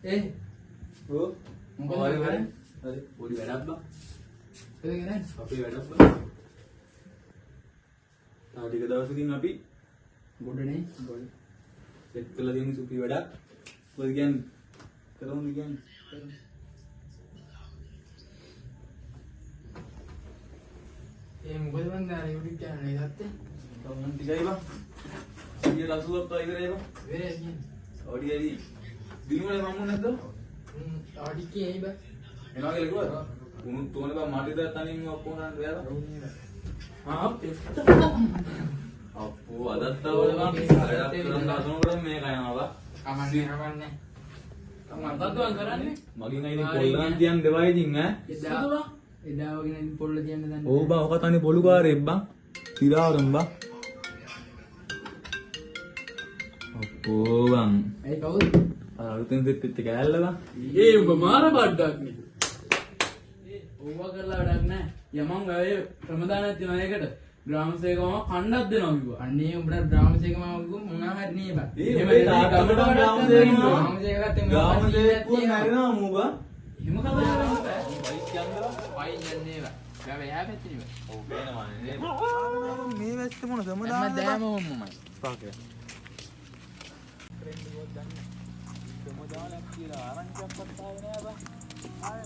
Oh, මොකද කරන්නේ? hadi, podi වැඩක් බං. ඒක නෑ. අපේ වැඩක් බං. තා ටික දවසකින් අපි ගොඩනේ. සෙට් කරලා තියෙන සුපි වැඩක්. මොකද කියන්නේ? කරමුද කියන්නේ? මොකද මන් දැන් YouTube channel එක ගත්තේ? කවුරුන් ටිකයි බං. 180ක් ඉවරයි බං. වෙරේ කියන්නේ. ඔඩි ඇයි? දිනුවනේ මම්මුන් නැද්ද? ආඩි කීයි බා. එනවා කියලා කිව්වද? උණු තෝනේ බං මාටිද තනින් ඔක්කොම ගන්න දෙයක්. අප්පෝ අදත් අවල බං වැඩක් කරන්න හදනකොට මේක යනවා බං. කමන්නේ. මන්දත් වන් කරන්නේ. මගින් අයින් පොල්ලන් තියන් දෙවයි ඉතින් ඈ. එදා වගේ නේද පොල්ල තියන්න දන්නේ. ඔව් බං ඔක තනි පොලුකාරයෙක් බං. තිරාරම් බං. අප්පෝ බං. ඒ කවුද? අලුතෙන් සෙට් වෙච්ච කෑල්ල බං. ඒ උඹ මාර බඩක් නේ. ඕවා කරලා වැඩක් නැහැ. යමන් ඔය ප්‍රමදානක් තියෙනවා ඒකට. ග්‍රාම සේකම කණ්ඩක් දෙනවා කිව්වා. අන්නේ උඹට ග්‍රාම සේකම මොනවා හරි නේ බං. එහෙම තාත්තට ග්‍රාම සේකම ග්‍රාම සේක ගත්තේ ග්‍රාම සේකුව මැරෙනවා මූ බං. එහෙම කතා කරන්නේ බෑ. වයිස් යන්දලා වයින් යන්නේ බා. ගාව එහා පැත්තේ නේ බා. ඔව් පේනවා නේ. මේ වැස්ස මොන සමදාන හැමදාම මොම්මයි. පාකේ. ට්‍රෙන්ඩ් එකක් ගන්න. සමදානක් කියලා ආරංචියක්වත් ආවේ නෑ බං. ආයෙ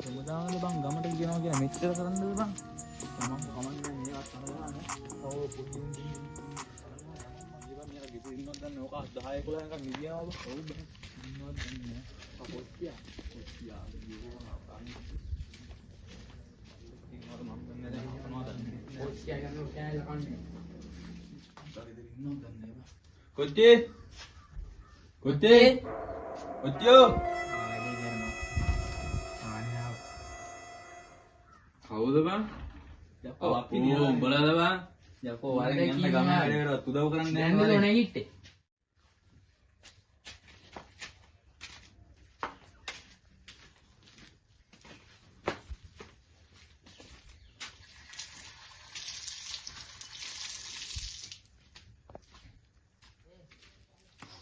සමුදානද බං ගමට කියනවා කියලා මෙච්චර කරන්නද බං? තමන් කමන්නේ මේවත් අරගානේ. ඔව් පුදුම දින්. මම මේක ගෙදර ඉන්නවත් දන්නේ ඕක 10 11 නිකන් නිදියනවා බං. ඔව් බං. ඉන්නවත් දන්නේ නෑ. අපොත්තියා. ඔත්තියා ගියෝ අපානි. ඉන්නවත් මම දන්නේ නෑ මොනවද දන්නේ. ඔත්තියා ගන්න කෑල්ල කන්නේ. ගෙදර ඉන්නවත් දන්නේ නෑ බං. කොච්චේ? කොච්චේ? ඔච්චෝ කවුද බං? යකෝ අපි නියම උඹලාද බං? යකෝ වරෙන් යන්න ගම වැඩේකට උදව් කරන්න දැන් නෝනේ කිට්ටේ.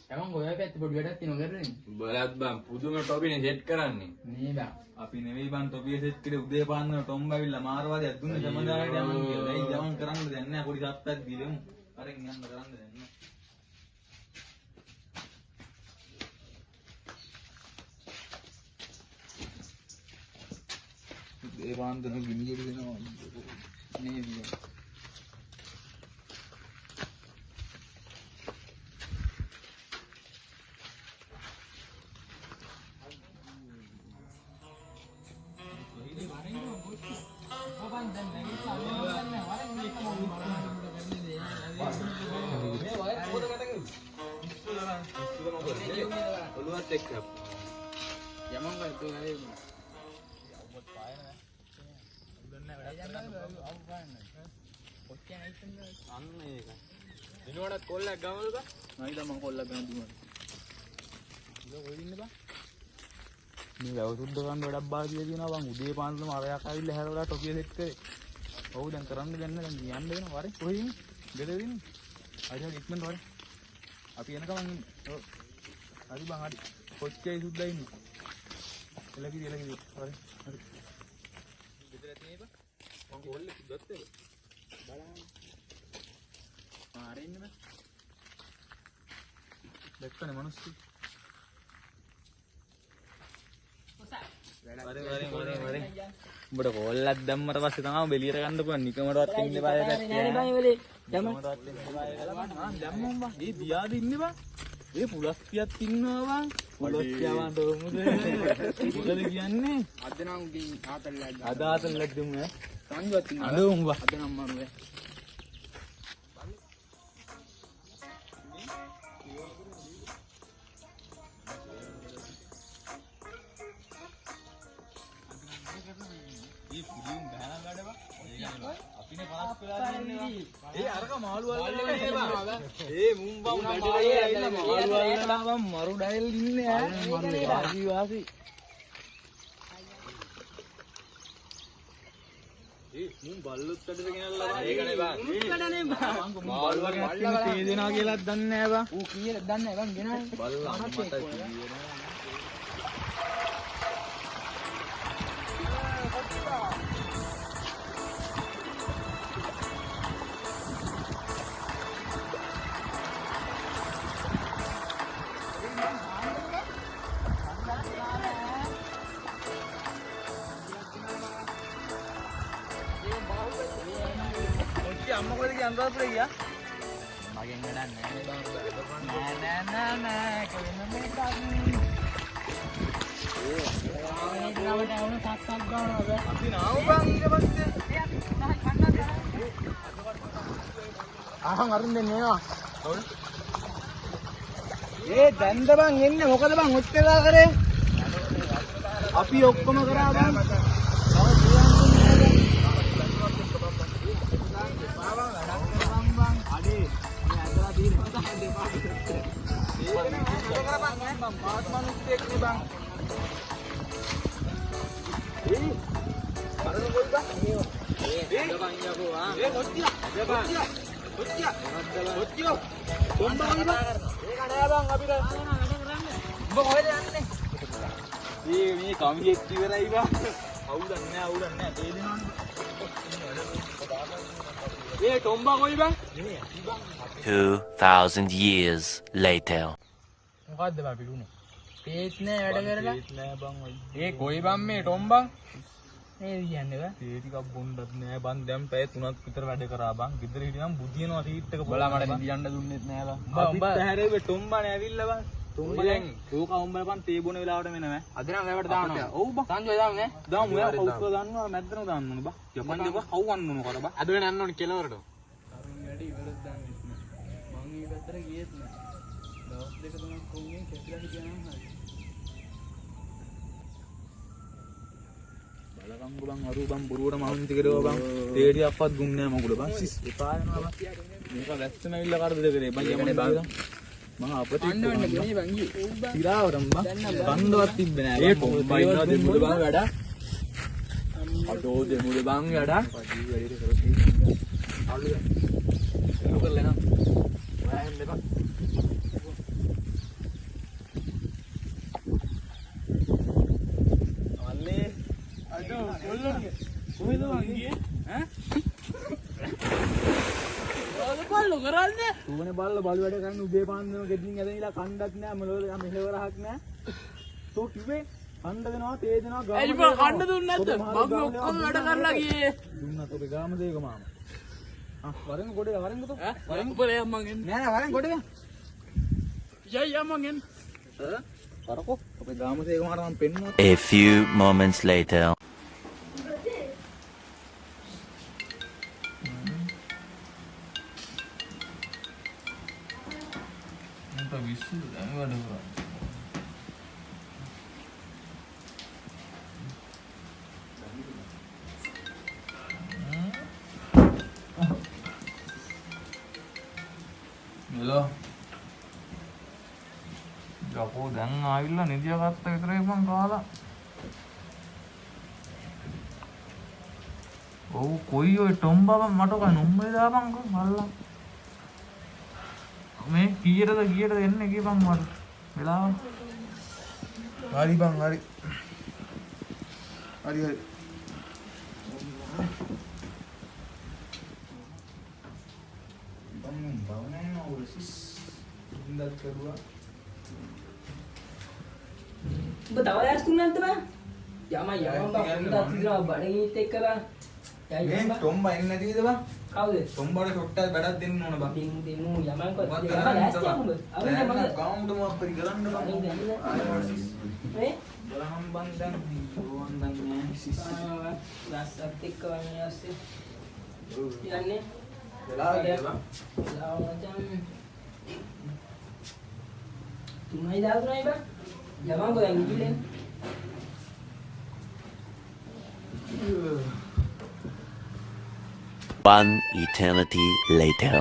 තමන් ඔය පැත්තේ පොඩි වැඩක් තියෙනවා කරන්නේ. බලත් බං පුදුම ටොපිනේ සෙට් කරන්නේ. නේ බං. අපි නෙවෙයි බං ටොපිය සෙට් කරේ උදේ පාන්දර ටොම්බ ඇවිල්ලා මාරවාදයක් දුන්නේ සමදාරයට යමන් කියලා. ඒ යමන් කරන්න දෙන්නේ නැහැ පොඩි සප්පක් දීලමු. අරන් යන්න කරන්න දෙන්නේ නැහැ. උදේ පාන්දර ගිනිගිරි දෙනවා. නේ දිය. ඔළුවත් එක්ක යමන් ගල් තෝ ගලේ මම. ඔබත් පායන නෑ. උදන්නේ වැඩක් කරන්න. ඔච්චර නැයිද? අන්න ඒක. දිනවලත් කොල්ලක් ගමවලද? නයිද මම කොල්ලක් ගන්න දුන්නා. ඉතින් කොහෙද ඉන්නේ බං? මේ වැව සුද්ධ කරන්න වැඩක් බාදිය දිනවා බං. උදේ පාන්දරම අරයක් ආවිල්ලා හැරවලා ටොපිය සෙට් කරේ. ඔව් දැන් කරන්න ගන්න දැන් යන්න වෙනවා වරේ. කොහෙද ඉන්නේ? ගෙදර ඉන්නේ. අයියෝ ඉක්මනට වරේ. අපි එනකම් ඉන්නේ. ඔව්. හරි බං හරි. කොච්චරයි සුද්දා ඉන්නේ. එලකිරි වරේ. හරි. ගෙදර තියෙන්නේ බං. මම කොල්ලෙක් ගත්තේ. බලන්න. ආරෙ ඉන්නේ බං. දැක්කනේ මිනිස්සු. වරේ. උඹට කොල්ලක් දැම්මට පස්සේ තමයි බෙලියට ගන්න පුළුවන්. නිකමටවත් ඉන්න බය දැක්කේ. නෑ බං වෙලේ. දැම්මම බං. ඒ දියාද ඉන්නේ බං. ඒ පුලස්තියක් ඉන්නවා බං. පුලස්තියවන් තෝමුද? මොකද කියන්නේ? අද නම් උගේ ආතල්ලක් අද ආතල්ලක් දුමු ඈ. සංජුවත් ඉන්නවා. අද උඹ. අද නම් මරුවේ. ඒ පුදුම ගහන ගඩව. අපිනේ පලස් වෙලා ඉන්නේ. ඒ අරක මාළු වල්ලේ නේ බං. ඒ මුම්බම් වැඩිලා ඇවිල්ලා මාළු වල්ලලා බං මරු ඩයල් ඉන්නේ ඈ. ආදිවාසී. මුන් බල්ලුත් කඩට ගෙනල්ලා ඒකනේ බං. කඩනේ බං. බල්ල වගේ තේ දෙනවා කියලාත් දන්නේ නැහැ බං. ඌ කීයද දන්නේ නැහැ බං ගෙනාවේ. බල්ලා මට කියනවා. අම්ම කොහෙද ගියා අන්තරපුර ගියා මගෙන් වැඩක් නෑ කොහෙන්ද මේක අපි නාව බං ඊට පස්සේ අහන් අරින් දෙන්නේ නේනවා දැන්ද බං එන්නේ මොකද බං ඔච්චරලා කරේ අපි ඔක්කොම කරා බං ये टोम्बा कोई बा 2000 years later මොකද්ද බා පිටුනේ පේත් නෑ වැඩ කරලා පේත් නෑ බං ඒ කොයි බං මේ ටොම්බං මේ කියන්නේ බා තේ ටිකක් බොන්නත් නෑ බං දැන් පැය 3ක් විතර වැඩ කරා බං ගෙදර හිටියනම් බුදියනවා සීට් එක බලා මට නිදියන්න දුන්නෙත් නෑ බං අපිත් පැහැරෙව්වේ ටොම්බානේ ඇවිල්ලා බං ටොම්බා දැන් ඕක උඹල බං තේ බොන වෙලාවට මෙනව අද නම් වැවට දානවා ඔව් බං සංජය දාමු නේ දාමු ඔයා කවුද ගන්නවා මැද්දන දාන්න ඕනේ බං යපන් දෙක කවුවන්න ඕන කර බං අද වෙන යන්න ඕනේ කෙලවරට අරුන් වැඩි ඉවරක් දාන්නේ නැහැ මං මේ පැත්තට ගියෙත් නෑ දවස් දෙක තුනක් කොන්නේ කැපිලා හිටියනම් හරි බලකම් ගුලන් අරු බං බොරුවට මහන්ති කරේවා බං තේ ටිකක්වත් දුන්නේ නෑ මගුල බං එපා යනවා බං මේක වැස්සම ඇවිල්ලා කරදර කරේ බං යමනේ බං මම අපිට අන්න වෙන්න ගෙනේ බං ගියේ තිරාවටම බං කන්දවත් තිබ්බේ නෑ ඒ ටොම්බා ඉන්නවා දෙමුද බං වැඩ අඩෝ දෙමුද බං වැඩ වැඩිට කරේ අලු කරලා නා ඔයා හෙන්න බං අල්ලේ අඩෝ කොල්ලෝනේ කොහෙද බං ගියේ ඈ බල්ලෝ කරන්නේ ඌනේ බල්ල බලු වැඩ කරන්න උදේ පාන්දරම ගෙඩින් ඇදලා කණ්ඩක් නෑ මොළවල මෙහෙවරහක් නෑ තෝ කිව්වේ කණ්ඩ දෙනවා තේ දෙනවා ගාම එයි බං කන්න දුන්නේ නැද්ද මම ඔක්කොම වැඩ කරලා ගියේ දුන්නත් ඔබේ ගාම දෙයක මාම වරෙන් ගොඩේ වරෙන් ගොතෝ වරෙන් උපරේ මං එන්නේ නෑ නෑ වරෙන් ගොඩේ යයි මං එන්නේ වරකෝ ඔබේ ගාම දෙයක මාර මම පෙන්නුවා a few moments later මට විශ්සු දැන් වැඩ කරා මෙලෝ යකෝ දැන් ආවිල්ලා නිදිය ගත්ත විතරයි මං කාලා ඔව් කොයි ඔය ටොම්බා මට කන උම්මේ දාපන් මල්ලා මේ කීයටද එන්නේ කීපන් මට වෙලාව හරි බං හරි හරි හරි බං බවනේ නෝසිස් ඉඳත් කරුවා ඔබ තව ඇස්තුන් නැද්ද බං? යම බං හොඳක් තියනවා බඩගිනිත් එක්ක බං. මේ ටොම්බා එන්නේ නැතිද බං? කවුද? ටොම්බාට ෂොට් එකක් බඩක් දෙන්න ඕන බං. දෙමු යමන් කොත් ඇස්තුන් ඔබ. අවුල මම ගාමුට මොකක් පරි කරන්න බං. මේ බලහම් බං දැන් සෝවන් දන්නේ සිස්. රස්සත් එක්ක වන්නේ ඇස්සේ. යන්නේ වෙලාව ගියා බං. ලාව මචං 3:00 බං. යමන් කො දැන් ගිහින් one eternity later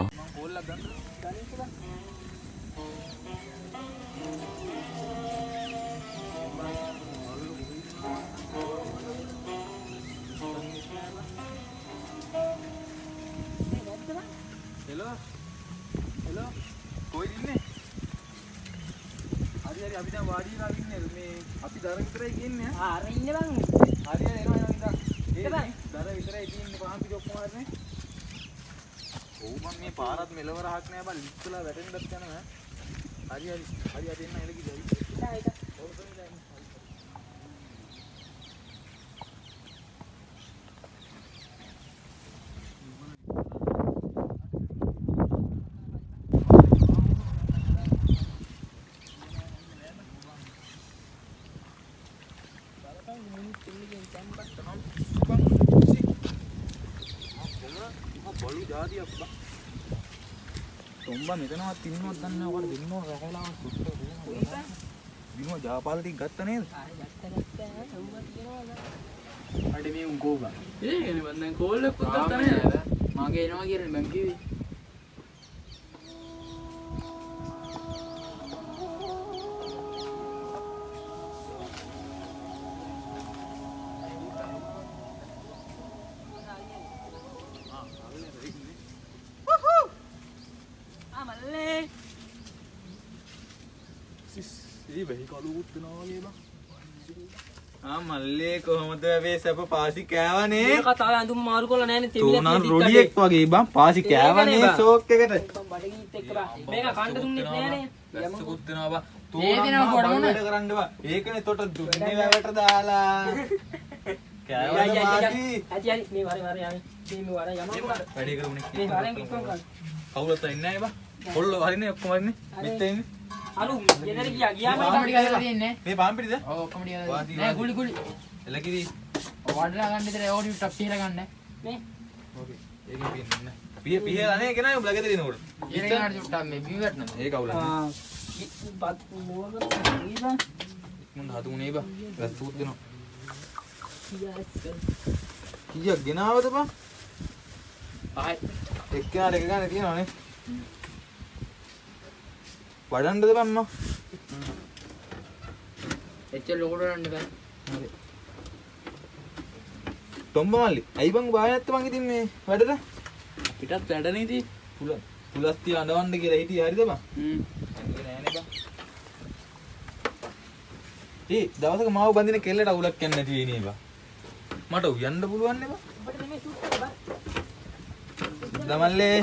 දර විතරයි කියන්නේ. අර ඉන්න බං. හරිය එනවා ඉඳන්. ඒ දර විතරයි තියෙන්නේ පහන් පිට ඔක්කොම හරිනේ. ඔව් මම මේ පාරත් මෙලව රහක් නෑ බං ලිස්සලා වැටෙන්නත් යනවා. හරි අද එන්න එල කිව්වා. ඒක. බලු જાතියක් බං. තොම්බා මෙතනවත් ඉන්නවද දන්නේ නැහැ. ඔකට දෙන්නව රැහැලා සුට්ට දෙනවා. දිනුවා ජාපාල ටික ගත්ත නේද? අඩේ මේ උන් කෝගා. ඒකනේ මම දැන් කෝල් එකක් ගත්තා නේද? මගේ එනවා කියලා මං කිව්වේ. ඒ වෙහි කලුකුත් වෙනවා වගේ බං. මල්ලේ කොහොමද මේ සැප පාසි කෑවනේ? මේ කතාව අඳුම් මාරු කරලා නැන්නේ තෝනන් රොඩියෙක් වගේ බං පාසි කෑවනේ ෂෝක් එකට. බඩගීත් එක්ක බා. මේක කන්න දුන්නෙත් නෑනේ. වැස්සකුත් වෙනවා බං. ඒකනේ මම ගොඩ මොන කරන්න බං. ඒකනේ තොට දුන්නේ වැවට දාලා. කෑවනේ පාසි. ඇති මේ වරේ යන්නේ. මේ වරේ යමු. වැඩි කරුනේ. මේ වරෙන් කිව්වම ගන්න. කවුරුත් ඉන්නේ නැහැ බං. කොල්ලෝ හරිනේ ඔක්කොම හරිනේ. මෙතන ඉන්නේ. අලු ගෙදර ගියාම කොමඩි ගහලා තියෙන්නේ. මේ පාන් පිටිද? ඔව් කොමඩි ගහලා. නෑ ගුලි ගුලි. එලකිරි. වඩලා ගන්න විතර ඕඩි ටොප් පිහලා ගන්න. මේ ඕකේ. ඒකෙන් පින්නේ. පිහලා නේ කෙනා උඹලා ගෙදර ඉනකොට. ඊරේකට චුට්ටක් මේ බිව්වට නම. ඒක අවුලක් නෑ. බත් මොකද ඉතින් මුන් හතුනේ බා. වැස්සුත් දෙනවා. කීයක් ගෙනාවද බං? පහයි. එක්කෙනාට එක ගන්න තියෙනවනේ. වඩන්නද බං මම? එච්චර ලොකුට නන්න බෑ. හරි. තොම්බ මල්ලි. ඇයි බං බාය නැත්තේ මං ඉතින් මේ වැඩට? පිටත් වැඩනේ ඉතින්. පුලස් තිය අඬවන්න කියලා හිටියේ හරිද බං? ඇන්නේ නෑනේ බං. දවසක මාව බඳින කෙල්ලට අවුලක් යන්නේ නැති වෙයි නේ බං. මට උයන්න පුළුවන් නේ බං. ඔබට නෙමෙයි සුට් බා. දමල්ලේ.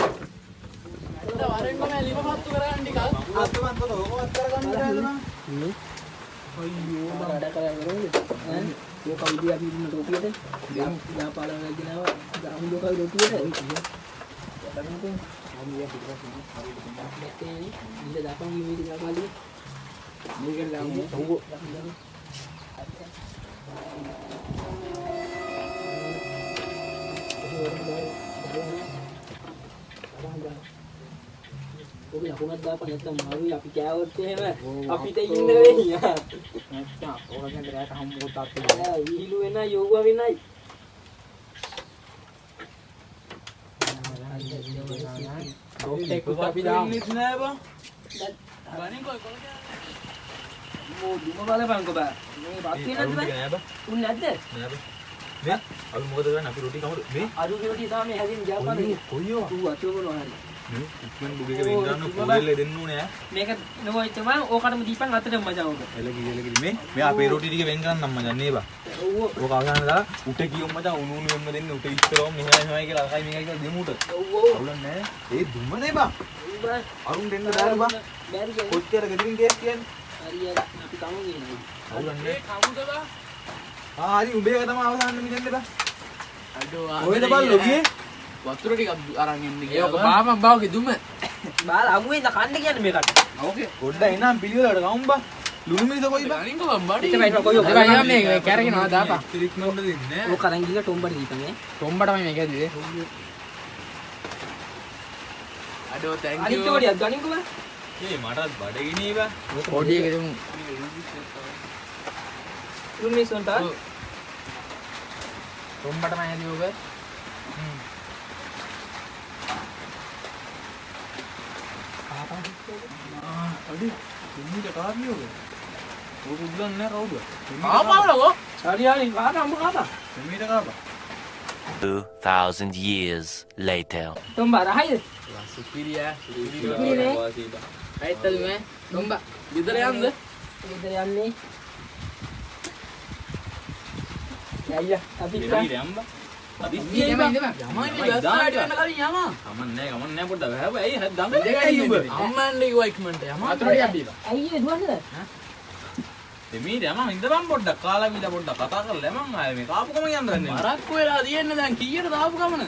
වරෙන් කොහේ ලිම පත්තු කරගන්න ටිකක්. අත් බං තෝ ඕකවත් කරගන්න බෑද බං? අයියෝ මම වැඩ කරලා කරන්නේ ඈ ඕක විදිය අපි ඉන්න ටෝපියට යාපාලා වෙගෙනව ගාමු ලෝක ටෝපියට යටනකෝ ආමියා පිටපස්සෙන් හරියට ඉන්න දාපන් මේක දාපාලිය මේකට දාමු ඔව් ඔබ යකුණක් දාපන් නැත්තම් මාරුයි අපි කෑවොත් එහෙම අපිට ඉන්න වෙයි නැත්තම් ඕකෙන් රැට හම්බුත් අත්තු. විහිළු වෙන යෝගුව වෙනයි ඩොක්ටර් අපි දාමු. නෑ බං. ගණන් කොයි කොල්ද? මෝ දුම බලපන්කෝ බා මේ වත් වෙනද බා නෑ බං. උන් නැද්ද නෑ බං. මේ අපි මොකද කරන්නේ අපි රොටි කමුද මේ අරු කෙරටි තමයි හැදින් ජාපානේ කොයියෝ ඌ අතෝබන හරි මේ ඉක්මන් බුගේ වෙන් ගන්න පොල්ලෙ දෙන්න ඕනේ ඈ මේක නෝයිච්ච මං ඕකටම දීපන් අතට මචං ඕක එලකිලි මේ අපේ රොටි ටික වෙන් කරන්නම් මචං නේ බා ඔව් ඕක අවසන් දාලා උට කියොම් මචං උණු උණු වෙන්න දෙන්න උට ඉස්සරවම මෙහෙමයි කියලා අකයි මේකයි කියලා දෙමුට ඔව් ඔව් අවුලක් නෑ ඒ දුම නේ බා බා අරුන් දෙන්න දාලා බා බැරි කොච්චර ගෙදරින් කේස් කියන්නේ හරියට අපි කමු කියනවා අවුලක් නෑ කමුද බා? හරි උඹේක තමයි අවසන් මිදෙන්න බා අඩෝ ඔයද බල්ලෝ ගියේ වතුර ටිකක් අරන් එන්න ගියා. ඔක බාමක් බාවගේ දුම. බාල අමුවේ ඉඳ කන්න කියන්නේ මේකට ඕකේ. පොඩ්ඩක් එනම් පිළිවෙලට ගමු බා ලුණු මිරිස කොයි බා ගණන් කොහොම බඩේ. එක පැයිට කොයි ඔක දෙකයි මේ කැරගෙනවා දාපන්. ත්‍රික්මන්ද දෙන්නේ නෑ ඕක අරන් ගිහලා ටොම්බට දීපන් ඈ තොම්බටමයි මේක ඇදුවේ. අඩෝ thank අනිත් you. කොටියක් ගනින්කෝ බා මේ මටත් බඩගිනී බා පොඩි එක දෙමු. රුමිස් වන්ට තොම්බටමයි ඇදුවේ ඔබ. අඩි දෙන්නට කාර්යෝද ඕක උද්ලන්නේ නෑ කවුද ආපාවලකෝ. හරි හරි කාට අම්ම කාටා දෙමීට කාපා 2,000 years later. ටොම්බ රහයිද සුපිරියා. සුපිරිනේ. ඇයිතද මේ? තොම්බ. ගෙදර යන්නද? ගෙදර යන්නේ අයියා අපි දෙමීර යම්බ. අදිස්සිය ඉඳම ඉඳම. යමන් ඉන්නේ බස් වෙන්න කලින් යමන්. කමන්නේ පොඩ්ඩක් වැහුවා. ඇයි දඟ දෙකයි උඹ. අම්මන්ඩි කිව්වා ඉක්මනට යමන්. අතට යන්න අයියේ දුවන්නද දෙමීර යමන් ඉඳපන් පොඩ්ඩක් කාලා බීලා පොඩ්ඩක් කතා කරලා යමන් ආයේ මේ කාපු ගමන් යන්න ගන්නේ. මරක්කු වෙලා තියෙන්නේ දැන් කීයට දාපු ගමන?